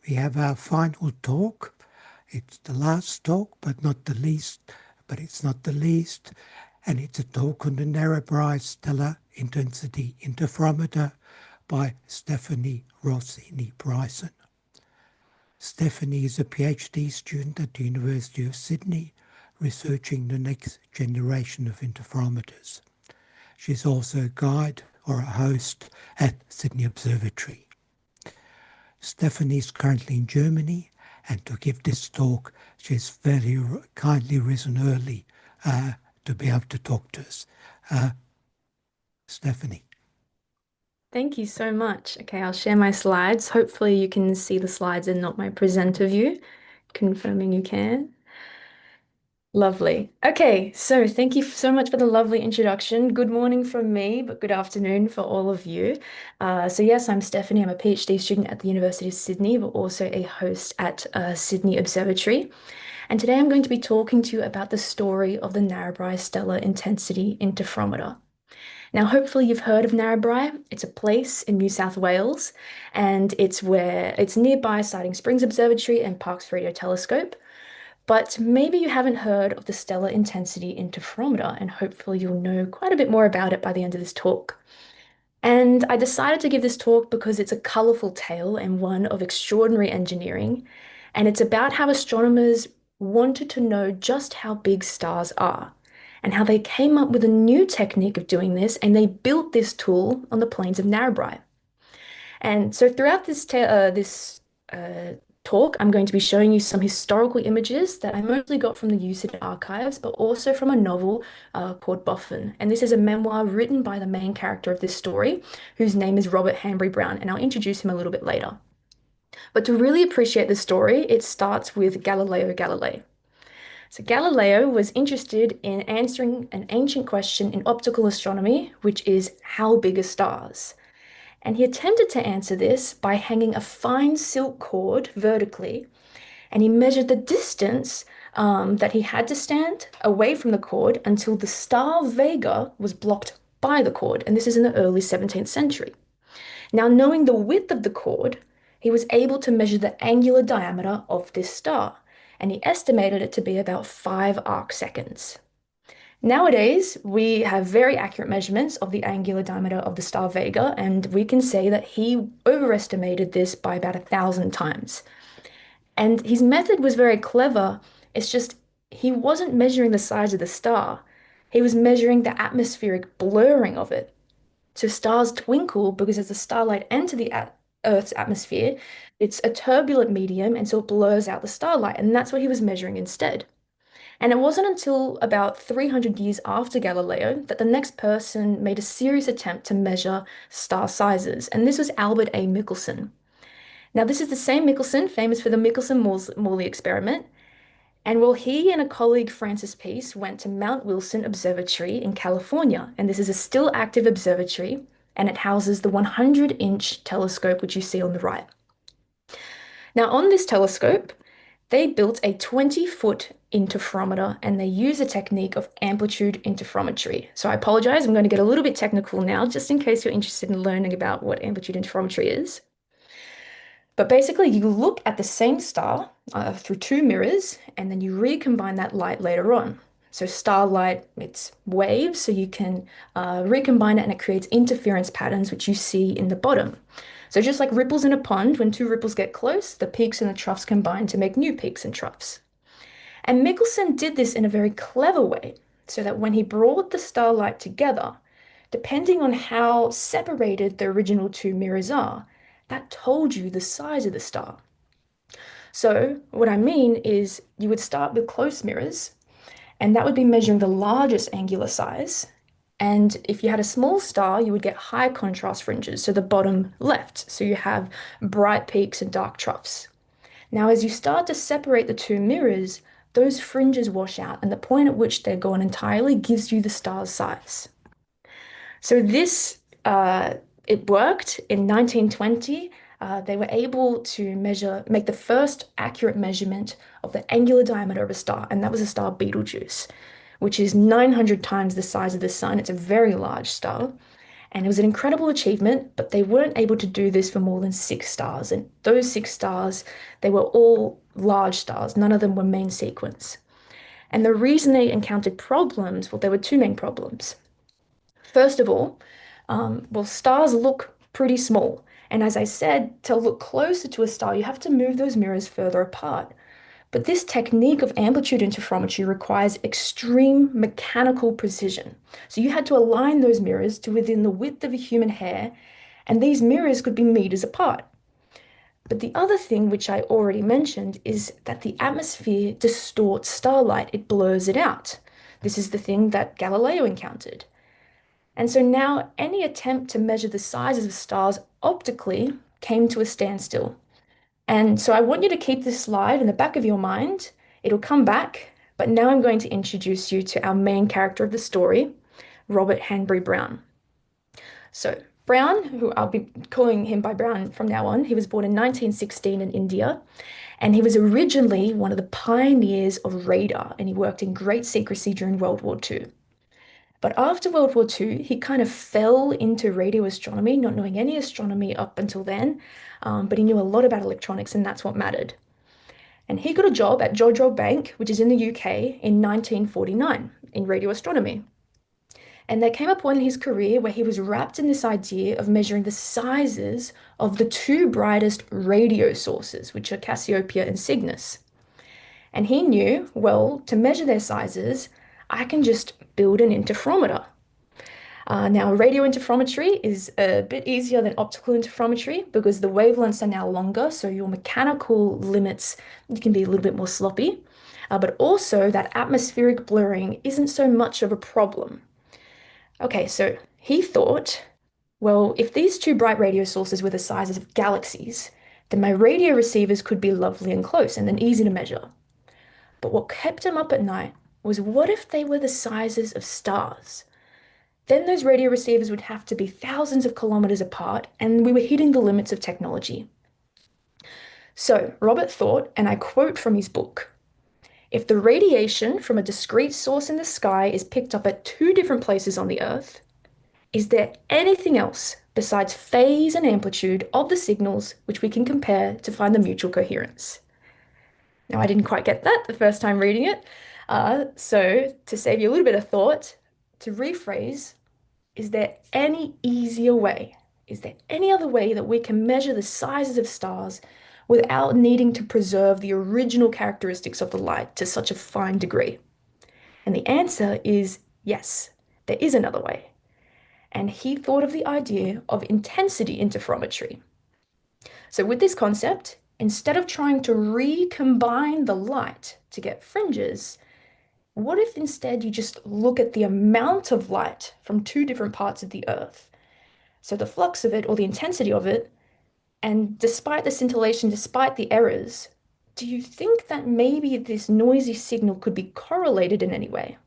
we have our final talk. It's the last talk, but not the least, but it's not the least. And it's a talk on the Narrabri stellar intensity interferometer by Stephanie Rossini-Bryson. Stephanie is a PhD student at the University of Sydney, researching the next generation of interferometers. She's also a guide or a host at Sydney Observatory. Stephanie is currently in Germany, and to give this talk, she's very kindly risen early to be able to talk to us. Stephanie. Thank you so much. Okay, I'll share my slides. Hopefully you can see the slides and not my presenter view. Confirming you can. Lovely. Okay, so thank you so much for the lovely introduction. Good morning from me, but good afternoon for all of you. So yes, I'm Stephanie. I'm a PhD student at the University of Sydney, but also a host at Sydney Observatory. And today I'm going to be talking to you about the story of the Narrabri Stellar Intensity Interferometer. Now, hopefully you've heard of Narrabri. It's a place in New South Wales, and it's nearby Siding Springs Observatory and Parkes Radio Telescope. But maybe you haven't heard of the Stellar Intensity Interferometer, and hopefully you'll know quite a bit more about it by the end of this talk. And I decided to give this talk because it's a colourful tale and one of extraordinary engineering, and it's about how astronomers wanted to know just how big stars are, and how they came up with a new technique of doing this, and they built this tool on the plains of Narrabri. And so throughout this talk, I'm going to be showing you some historical images that I mostly got from the UCID archives, but also from a novel called Boffin. And this is a memoir written by the main character of this story, whose name is Robert Hanbury Brown, and I'll introduce him a little bit later. But to really appreciate the story, it starts with Galileo Galilei. So Galileo was interested in answering an ancient question in optical astronomy, which is how big are stars? And he attempted to answer this by hanging a fine silk cord vertically, and he measured the distance that he had to stand away from the cord until the star Vega was blocked by the cord, and this is in the early 17th century. Now, knowing the width of the cord, he was able to measure the angular diameter of this star, and he estimated it to be about 5 arc seconds. Nowadays, we have very accurate measurements of the angular diameter of the star Vega, and we can say that he overestimated this by about 1,000 times. And his method was very clever. It's just he wasn't measuring the size of the star. He was measuring the atmospheric blurring of it. So stars twinkle because as the starlight enters the Earth's atmosphere, it's a turbulent medium, and so it blurs out the starlight, and that's what he was measuring instead. And it wasn't until about 300 years after Galileo that the next person made a serious attempt to measure star sizes, and this was Albert A. Michelson. Now, this is the same Michelson, famous for the Michelson-Morley experiment, and well, he and a colleague, Francis Peace, went to Mount Wilson Observatory in California, and this is a still active observatory, and it houses the 100-inch telescope, which you see on the right. Now, on this telescope, they built a 20-foot interferometer, and they use a technique of amplitude interferometry. So I apologize, I'm going to get a little bit technical now, just in case you're interested in learning about what amplitude interferometry is. But basically, you look at the same star through two mirrors, and then you recombine that light later on. So starlight, it's waves, so you can recombine it, and it creates interference patterns, which you see in the bottom. So just like ripples in a pond, when two ripples get close, the peaks and the troughs combine to make new peaks and troughs. And Michelson did this in a very clever way, so that when he brought the starlight together, depending on how separated the original two mirrors are, that told you the size of the star. So what I mean is you would start with close mirrors, and that would be measuring the largest angular size. And if you had a small star, you would get high contrast fringes, so the bottom left. So you have bright peaks and dark troughs. Now, as you start to separate the two mirrors, those fringes wash out, and the point at which they're gone entirely gives you the star's size. So this, it worked in 1920. They were able to make the first accurate measurement of the angular diameter of a star, and that was the star Betelgeuse, which is 900 times the size of the sun. It's a very large star. And it was an incredible achievement, but they weren't able to do this for more than 6 stars. And those 6 stars, they were all large stars. None of them were main sequence. And the reason they encountered problems, well, there were two main problems. First of all, well, stars look pretty small. And as I said, to look closer to a star, you have to move those mirrors further apart. But this technique of amplitude interferometry requires extreme mechanical precision. So you had to align those mirrors to within the width of a human hair, and these mirrors could be meters apart. But the other thing, which I already mentioned, is that the atmosphere distorts starlight, it blurs it out. This is the thing that Galileo encountered. And so now any attempt to measure the sizes of stars optically came to a standstill. And so I want you to keep this slide in the back of your mind. It'll come back, but now I'm going to introduce you to our main character of the story, Robert Hanbury Brown. So Brown, who I'll be calling him by Brown from now on, he was born in 1916 in India, and he was originally one of the pioneers of radar, and he worked in great secrecy during World War II. But after World War II, he kind of fell into radio astronomy, not knowing any astronomy up until then, but he knew a lot about electronics, and that's what mattered. And he got a job at Jodrell Bank, which is in the UK, in 1949 in radio astronomy. And there came a point in his career where he was wrapped in this idea of measuring the sizes of the two brightest radio sources, which are Cassiopeia and Cygnus. And he knew, well, to measure their sizes, I can just build an interferometer. Now, radio interferometry is a bit easier than optical interferometry because the wavelengths are now longer, so your mechanical limits can be a little bit more sloppy. But also, that atmospheric blurring isn't so much of a problem. Okay, so he thought, well, if these two bright radio sources were the sizes of galaxies, then my radio receivers could be lovely and close and then easy to measure. But what kept him up at night was what if they were the sizes of stars? Then those radio receivers would have to be thousands of kilometers apart, and we were hitting the limits of technology. So Robert thought, and I quote from his book, if the radiation from a discrete source in the sky is picked up at two different places on the Earth, is there anything else besides phase and amplitude of the signals which we can compare to find the mutual coherence? Now, I didn't quite get that the first time reading it. So to save you a little bit of thought, to rephrase, is there any easier way? Is there any other way that we can measure the sizes of stars without needing to preserve the original characteristics of the light to such a fine degree? And the answer is yes, there is another way. And he thought of the idea of intensity interferometry. So with this concept, instead of trying to recombine the light to get fringes, what if instead you just look at the amount of light from two different parts of the Earth? So the flux of it or the intensity of it, and despite the scintillation, despite the errors, do you think that maybe this noisy signal could be correlated in any way?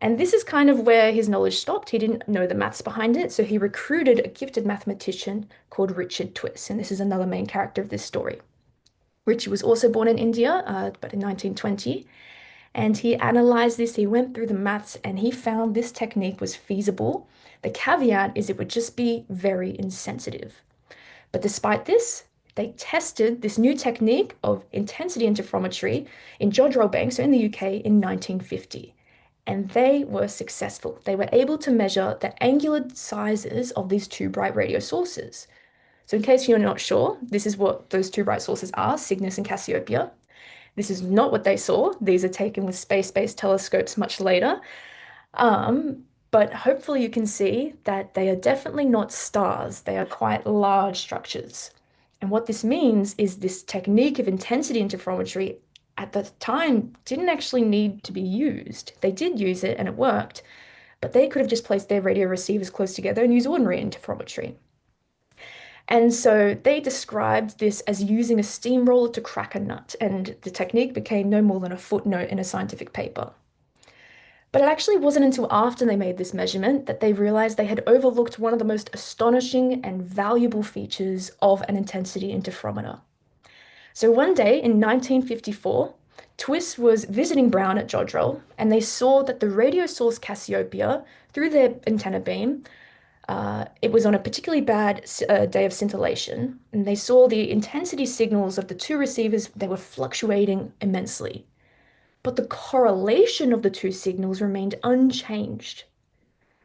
And this is kind of where his knowledge stopped. He didn't know the maths behind it, so he recruited a gifted mathematician called Richard Twiss, and this is another main character of this story. Richard was also born in India, but in 1920, and he analyzed this, he went through the maths, and he found this technique was feasible. The caveat is it would just be very insensitive. But despite this, they tested this new technique of intensity interferometry in Jodrell Bank, so in the UK, in 1950. And they were successful. They were able to measure the angular sizes of these two bright radio sources. So in case you're not sure, this is what those two bright sources are, Cygnus and Cassiopeia. This is not what they saw. These are taken with space-based telescopes much later. But hopefully you can see that they are definitely not stars. They are quite large structures. And what this means is this technique of intensity interferometry at the time didn't actually need to be used. They did use it and it worked, but they could have just placed their radio receivers close together and use ordinary interferometry. And so they described this as using a steamroller to crack a nut, and the technique became no more than a footnote in a scientific paper. But it actually wasn't until after they made this measurement that they realized they had overlooked one of the most astonishing and valuable features of an intensity interferometer. So one day in 1954, Twiss was visiting Brown at Jodrell, and they saw that the radio source Cassiopeia, through their antenna beam, It was on a particularly bad day of scintillation, and they saw the intensity signals of the two receivers, they were fluctuating immensely. But the correlation of the two signals remained unchanged.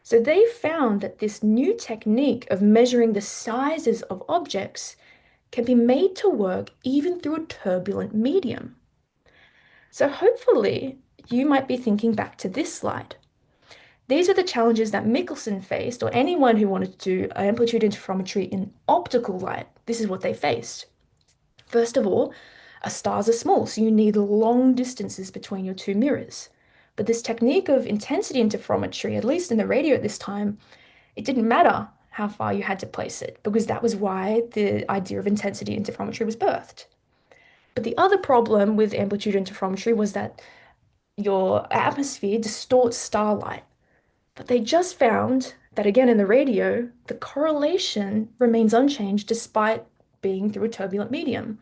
So they found that this new technique of measuring the sizes of objects can be made to work even through a turbulent medium. So hopefully, you might be thinking back to this slide. These are the challenges that Michelson faced, or anyone who wanted to do amplitude interferometry in optical light. This is what they faced. First of all, stars are small, so you need long distances between your two mirrors. But this technique of intensity interferometry, at least in the radio at this time, it didn't matter how far you had to place it, because that was why the idea of intensity interferometry was birthed. But the other problem with amplitude interferometry was that your atmosphere distorts starlight. But they just found that again in the radio, the correlation remains unchanged despite being through a turbulent medium.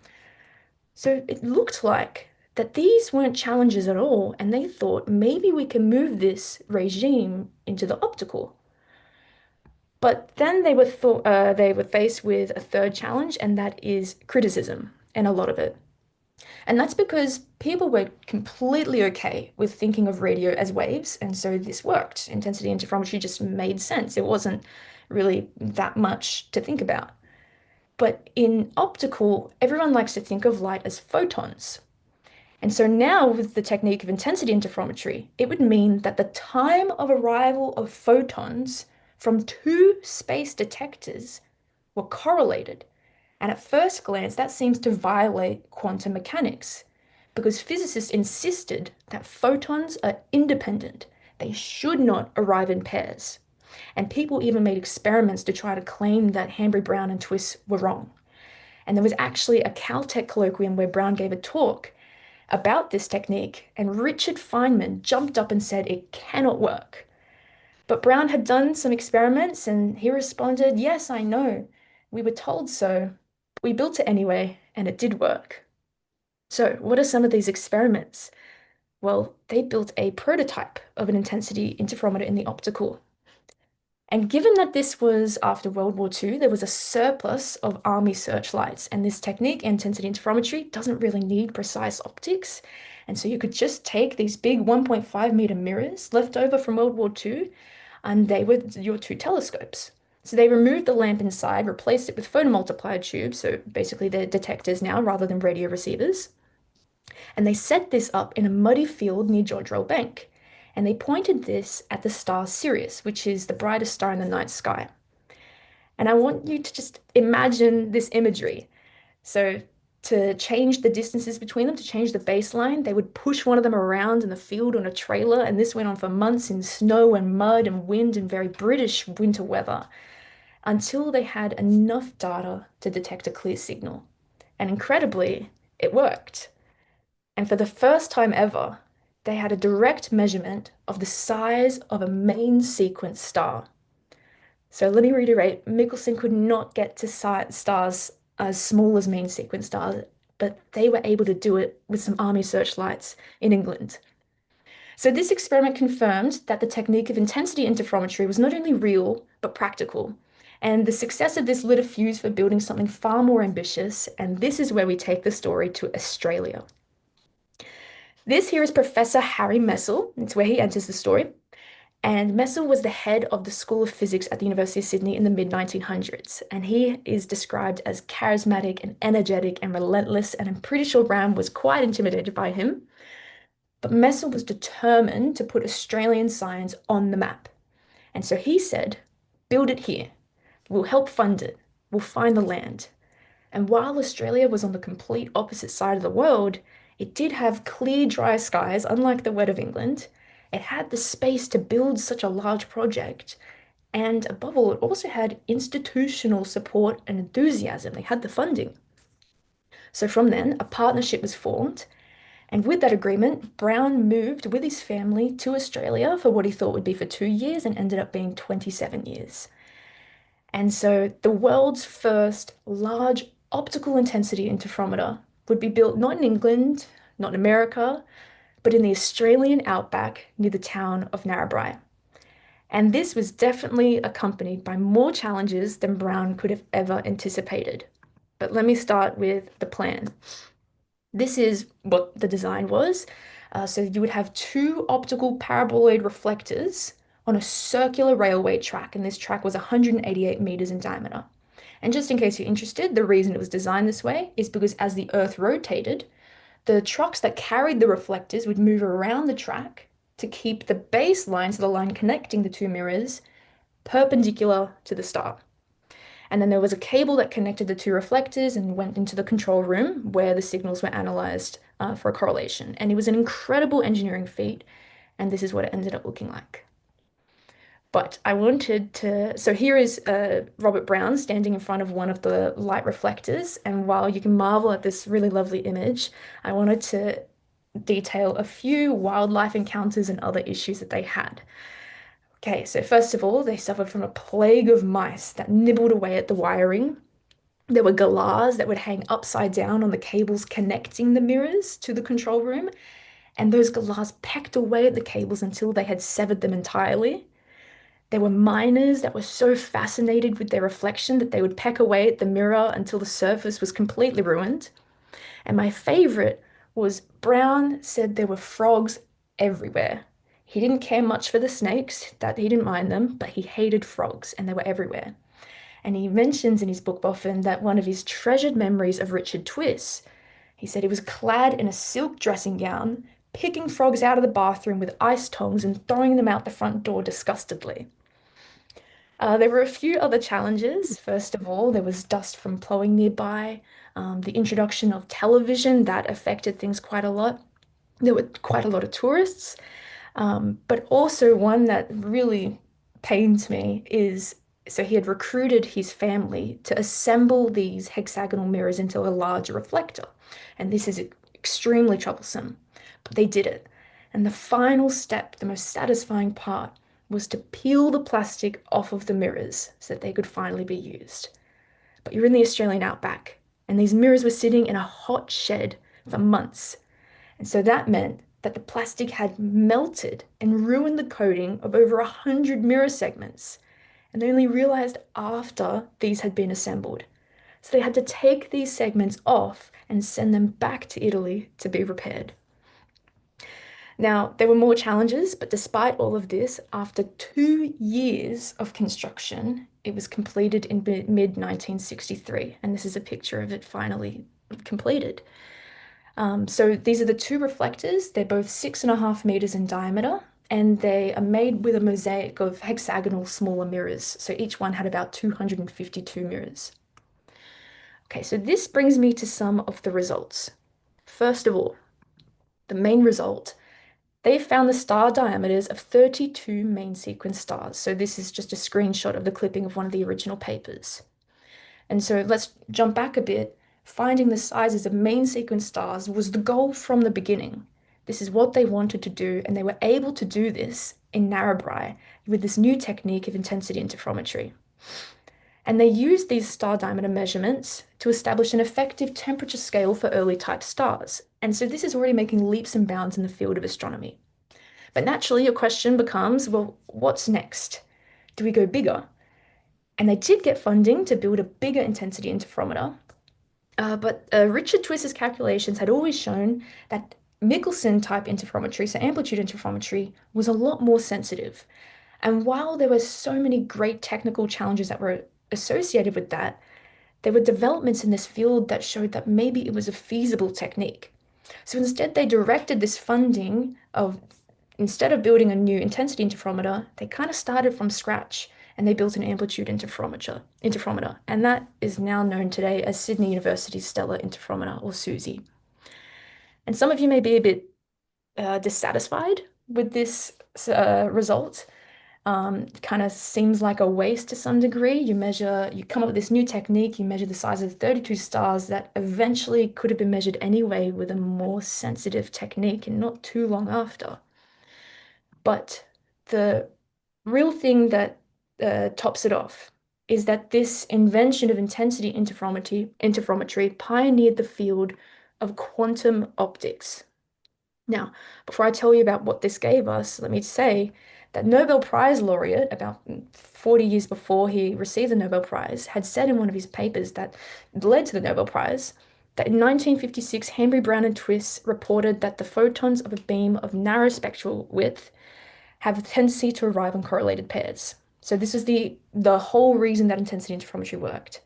So it looked like that these weren't challenges at all, and they thought maybe we can move this regime into the optical. But then they were faced with a third challenge, and that is criticism, and a lot of it. And that's because people were completely okay with thinking of radio as waves, and so this worked. Intensity interferometry just made sense. It wasn't really that much to think about. But in optical, everyone likes to think of light as photons. And so now, with the technique of intensity interferometry, it would mean that the time of arrival of photons from two space detectors were correlated. And at first glance, that seems to violate quantum mechanics because physicists insisted that photons are independent. They should not arrive in pairs. And people even made experiments to try to claim that Hanbury, Brown, and Twiss were wrong. And there was actually a Caltech colloquium where Brown gave a talk about this technique, and Richard Feynman jumped up and said it cannot work. But Brown had done some experiments and he responded, "Yes, I know. We were told so. We built it anyway, and it did work." So, what are some of these experiments? Well, they built a prototype of an intensity interferometer in the optical. And given that this was after World War II, there was a surplus of army searchlights, and this technique, intensity interferometry, doesn't really need precise optics. And so you could just take these big 1.5 meter mirrors left over from World War II, and they were your two telescopes. So they removed the lamp inside, replaced it with photomultiplier tubes, so basically they're detectors now rather than radio receivers. And they set this up in a muddy field near Jodrell Bank. And they pointed this at the star Sirius, which is the brightest star in the night sky. And I want you to just imagine this imagery. So, to change the distances between them, to change the baseline, they would push one of them around in the field on a trailer. And this went on for months in snow and mud and wind and very British winter weather until they had enough data to detect a clear signal. And incredibly, it worked. And for the first time ever, they had a direct measurement of the size of a main sequence star. So let me reiterate, Michelson could not get to stars as small as main sequence stars, but they were able to do it with some army searchlights in England. So this experiment confirmed that the technique of intensity interferometry was not only real, but practical. And the success of this lit a fuse for building something far more ambitious, and this is where we take the story to Australia. This here is Professor Harry Messel. It's where he enters the story. And Messel was the head of the School of Physics at the University of Sydney in the mid-1900s. And he is described as charismatic and energetic and relentless. And I'm pretty sure Brown was quite intimidated by him. But Messel was determined to put Australian science on the map. And so he said, build it here. We'll help fund it. We'll find the land. And while Australia was on the complete opposite side of the world, it did have clear, dry skies, unlike the wet of England. It had the space to build such a large project. And above all, it also had institutional support and enthusiasm. They had the funding. So from then, a partnership was formed. And with that agreement, Brown moved with his family to Australia for what he thought would be for 2 years and ended up being 27 years. And so the world's first large optical intensity interferometer would be built not in England, not in America, but in the Australian outback near the town of Narrabri. And this was definitely accompanied by more challenges than Brown could have ever anticipated. But let me start with the plan. This is what the design was. So you would have two optical paraboloid reflectors on a circular railway track, and this track was 188 meters in diameter. And just in case you're interested, the reason it was designed this way is because as the Earth rotated, the trucks that carried the reflectors would move around the track to keep the base line, so the line connecting the two mirrors, perpendicular to the star. And then there was a cable that connected the two reflectors and went into the control room where the signals were analyzed for a correlation. And it was an incredible engineering feat, and this is what it ended up looking like. But I wanted to, so here is Robert Brown standing in front of one of the light reflectors. And while you can marvel at this really lovely image, I wanted to detail a few wildlife encounters and other issues that they had. Okay, so first of all, they suffered from a plague of mice that nibbled away at the wiring. There were galahs that would hang upside down on the cables connecting the mirrors to the control room, and those galahs pecked away at the cables until they had severed them entirely. There were miners that were so fascinated with their reflection that they would peck away at the mirror until the surface was completely ruined. And my favorite was Brown said there were frogs everywhere. He didn't care much for the snakes, that he didn't mind them, but he hated frogs and they were everywhere. And he mentions in his book Boffin that one of his treasured memories of Richard Twiss, he said he was clad in a silk dressing gown, picking frogs out of the bathroom with ice tongs and throwing them out the front door disgustedly. There were a few other challenges. First of all, there was dust from plowing nearby, the introduction of television that affected things quite a lot. There were quite a lot of tourists, but also one that really pains me is so he had recruited his family to assemble these hexagonal mirrors into a larger reflector. And this is extremely troublesome, but they did it. And the final step, the most satisfying part, was to peel the plastic off of the mirrors so that they could finally be used. But you're in the Australian outback, and these mirrors were sitting in a hot shed for months. And so that meant that the plastic had melted and ruined the coating of over 100 mirror segments. And they only realized after these had been assembled. So they had to take these segments off and send them back to Italy to be repaired. Now, there were more challenges, but despite all of this, after 2 years of construction, it was completed in mid 1963. And this is a picture of it finally completed. So these are the two reflectors. They're both 6.5 meters in diameter, and they are made with a mosaic of hexagonal smaller mirrors. So each one had about 252 mirrors. Okay, so this brings me to some of the results. First of all, the main result, they found the star diameters of 32 main sequence stars. So this is just a screenshot of the clipping of one of the original papers. And so let's jump back a bit. Finding the sizes of main sequence stars was the goal from the beginning. This is what they wanted to do, and they were able to do this in Narrabri with this new technique of intensity interferometry. And they used these star diameter measurements to establish an effective temperature scale for early type stars. And so this is already making leaps and bounds in the field of astronomy. But naturally, your question becomes, well, what's next? Do we go bigger? And they did get funding to build a bigger intensity interferometer. But Richard Twiss's calculations had always shown that Michelson type interferometry, so amplitude interferometry, was a lot more sensitive. And while there were so many great technical challenges that were associated with that, there were developments in this field that showed that maybe it was a feasible technique. So instead, they directed this funding of, instead of building a new intensity interferometer, they kind of started from scratch and they built an amplitude interferometer, and that is now known today as Sydney University's Stellar Interferometer, or SUSY. And some of you may be a bit dissatisfied with this result. It kind of seems like a waste to some degree. You come up with this new technique, you measure the size of 32 stars that eventually could have been measured anyway with a more sensitive technique and not too long after. But the real thing that tops it off is that this invention of intensity interferometry pioneered the field of quantum optics. Now, before I tell you about what this gave us, let me say that Nobel Prize laureate, about 40 years before he received the Nobel Prize, had said in one of his papers that led to the Nobel Prize that in 1956, Hanbury, Brown, and Twiss reported that the photons of a beam of narrow spectral width have a tendency to arrive in correlated pairs. So this is the whole reason that intensity interferometry worked.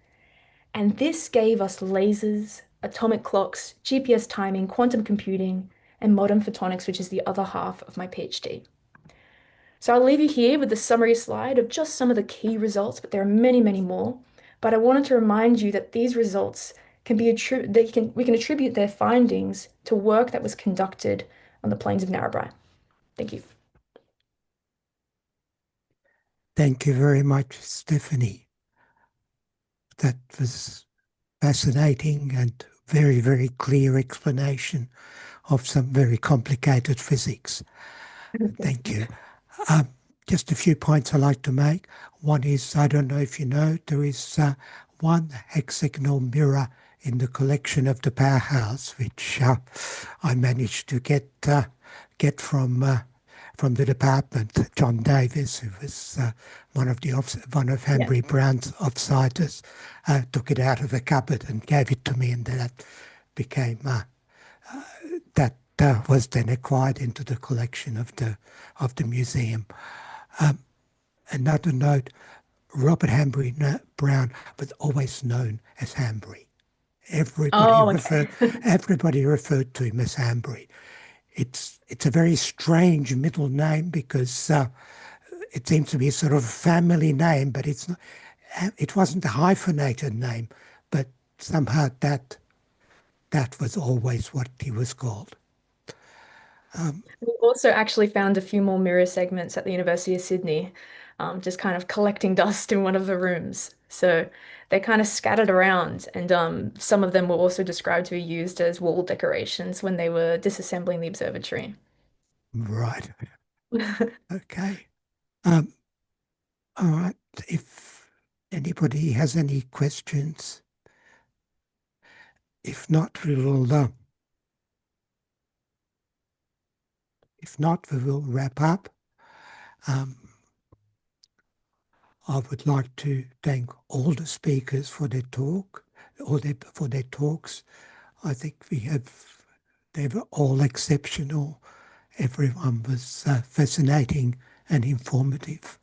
And this gave us lasers, atomic clocks, GPS timing, quantum computing, and modern photonics, which is the other half of my PhD. So I'll leave you here with the summary slide of just some of the key results, but there are many, many more. But I wanted to remind you that these results can be we can attribute their findings to work that was conducted on the plains of Narrabri. Thank you. Thank you very much, Stephanie. That was fascinating and very, very clear explanation of some very complicated physics. Thank you. Um, just a few points I'd like to make. One is, I don't know if you know, there is one hexagonal mirror in the collection of the powerhouse, which I managed to get from the department. John Davis, who was one of Yeah. Hanbury Brown's offsiders, took it out of the cupboard and gave it to me, and that became that was then acquired into the collection of the museum. Another note: Robert Hanbury Brown was always known as Hanbury. Everybody Oh, referred okay. everybody referred to him as Hanbury. It's a very strange middle name because it seems to be a sort of family name, but it's not. It wasn't a hyphenated name, but somehow that was always what he was called. We also actually found a few more mirror segments at the University of Sydney, just kind of collecting dust in one of the rooms. So they're kind of scattered around, and some of them were also described to be used as wall decorations when they were disassembling the observatory. Right. Okay. Um, all right. If anybody has any questions, if not, we will. If not, we will wrap up. Um, I would like to thank all the speakers for their talk, for their talks. I think they were all exceptional. Everyone was fascinating and informative.